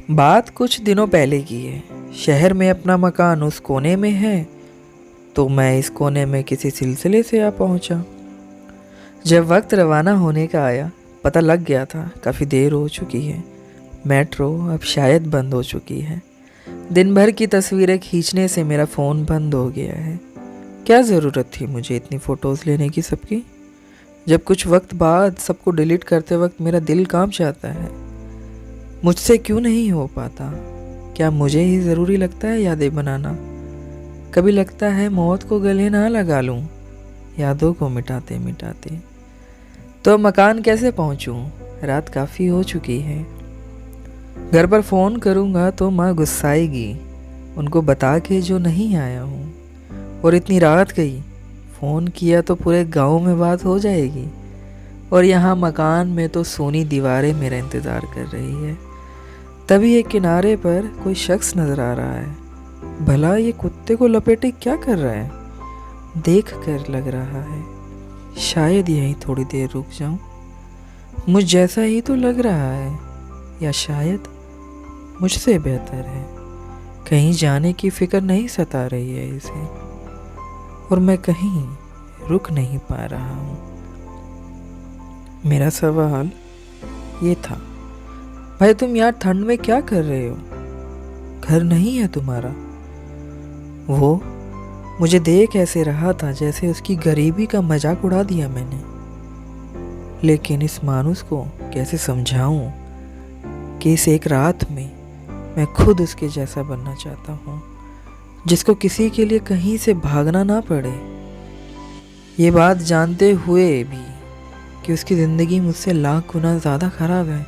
बात कुछ दिनों पहले की है। शहर में अपना मकान उस कोने में है, तो मैं इस कोने में किसी सिलसिले से आ पहुंचा। जब वक्त रवाना होने का आया, पता लग गया था काफ़ी देर हो चुकी है। मेट्रो अब शायद बंद हो चुकी है। दिन भर की तस्वीरें खींचने से मेरा फ़ोन बंद हो गया है। क्या ज़रूरत थी मुझे इतनी फ़ोटोज़ लेने की सबकी, जब कुछ वक्त बाद सबको डिलीट करते वक्त मेरा दिल कांप जाता है। मुझसे क्यों नहीं हो पाता? क्या मुझे ही ज़रूरी लगता है यादें बनाना? कभी लगता है मौत को गले ना लगा लूं, यादों को मिटाते मिटाते। तो मकान कैसे पहुंचूं? रात काफ़ी हो चुकी है। घर पर फ़ोन करूंगा तो माँ गुस्साएगी, उनको बता के जो नहीं आया हूँ। और इतनी रात गई, फ़ोन किया तो पूरे गांव में बात हो जाएगी। और यहाँ मकान में तो सोनी दीवारें मेरा इंतज़ार कर रही है। तभी एक किनारे पर कोई शख्स नज़र आ रहा है। भला ये कुत्ते को लपेटे क्या कर रहा है? देख कर लग रहा है शायद यहीं थोड़ी देर रुक जाऊं। मुझ जैसा ही तो लग रहा है, या शायद मुझसे बेहतर है। कहीं जाने की फिक्र नहीं सता रही है इसे, और मैं कहीं रुक नहीं पा रहा हूँ। मेरा सवाल ये था, भाई तुम यार ठंड में क्या कर रहे हो? घर नहीं है तुम्हारा? वो मुझे देख ऐसे रहा था जैसे उसकी गरीबी का मजाक उड़ा दिया मैंने। लेकिन इस मानुस को कैसे समझाऊं कि इस एक रात में मैं खुद उसके जैसा बनना चाहता हूँ, जिसको किसी के लिए कहीं से भागना ना पड़े। ये बात जानते हुए भी कि उसकी ज़िंदगी मुझसे लाख गुना ज़्यादा ख़राब है,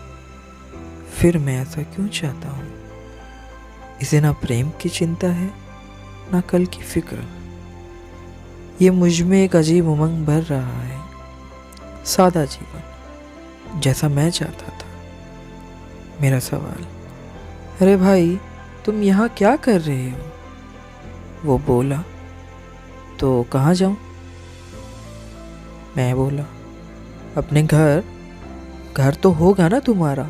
फिर मैं ऐसा क्यों चाहता हूँ? इसे ना प्रेम की चिंता है, ना कल की फिक्र। ये मुझ में एक अजीब उमंग भर रहा है, सादा जीवन जैसा मैं चाहता था। मेरा सवाल, अरे भाई तुम यहाँ क्या कर रहे हो? वो बोला, तो कहाँ जाऊँ? मैं बोला, अपने घर। घर तो होगा ना तुम्हारा?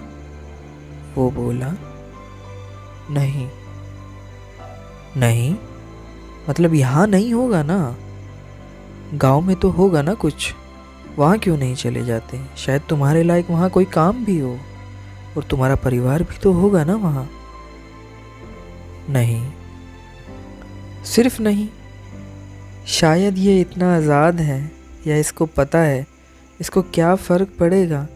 वो बोला, नहीं। नहीं मतलब यहाँ नहीं होगा ना? गांव में तो होगा ना कुछ, वहाँ क्यों नहीं चले जाते? शायद तुम्हारे लायक वहाँ कोई काम भी हो, और तुम्हारा परिवार भी तो होगा ना वहाँ। नहीं, सिर्फ नहीं। शायद ये इतना आज़ाद है, या इसको पता है इसको क्या फ़र्क पड़ेगा।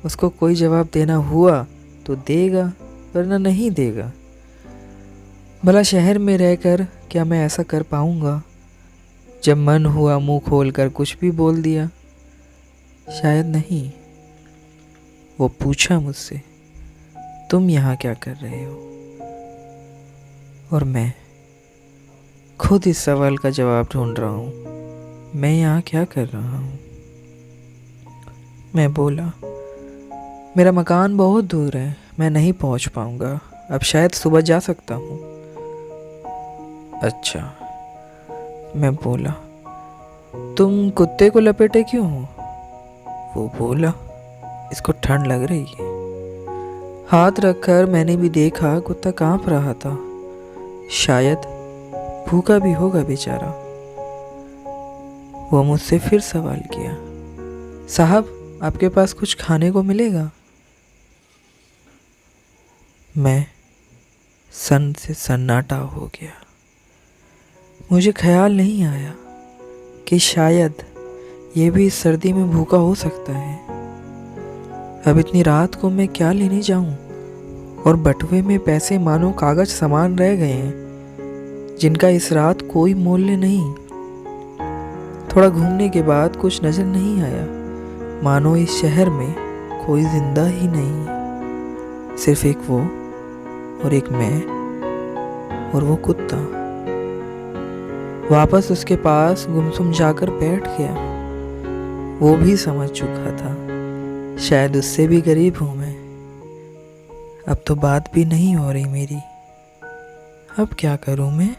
उसको कोई जवाब देना हुआ तो देगा, वरना नहीं देगा। भला शहर में रहकर क्या मैं ऐसा कर पाऊँगा? जब मन हुआ मुंह खोलकर कुछ भी बोल दिया? शायद नहीं। वो पूछा मुझसे, तुम यहाँ क्या कर रहे हो? और मैं खुद इस सवाल का जवाब ढूंढ रहा हूँ, मैं यहाँ क्या कर रहा हूँ? मैं बोला, मेरा मकान बहुत दूर है, मैं नहीं पहुँच पाऊँगा। अब शायद सुबह जा सकता हूँ। अच्छा। मैं बोला, तुम कुत्ते को लपेटे क्यों हो? वो बोला, इसको ठंड लग रही है। हाथ रखकर मैंने भी देखा, कुत्ता कांप रहा था। शायद भूखा भी होगा बेचारा। वो मुझसे फिर सवाल किया, साहब आपके पास कुछ खाने को मिलेगा? मैं सन से सन्नाटा हो गया। मुझे ख्याल नहीं आया कि शायद ये भी इस सर्दी में भूखा हो सकता है। अब इतनी रात को मैं क्या लेने जाऊं? और बटुए में पैसे मानो कागज सामान रह गए हैं, जिनका इस रात कोई मूल्य नहीं। थोड़ा घूमने के बाद कुछ नजर नहीं आया, मानो इस शहर में कोई जिंदा ही नहीं। सिर्फ एक वो, और एक मैं, और वो कुत्ता। वापस उसके पास गुमसुम जाकर बैठ गया। वो भी समझ चुका था, शायद उससे भी गरीब हूँ मैं। अब तो बात भी नहीं हो रही मेरी। अब क्या करूँ मैं?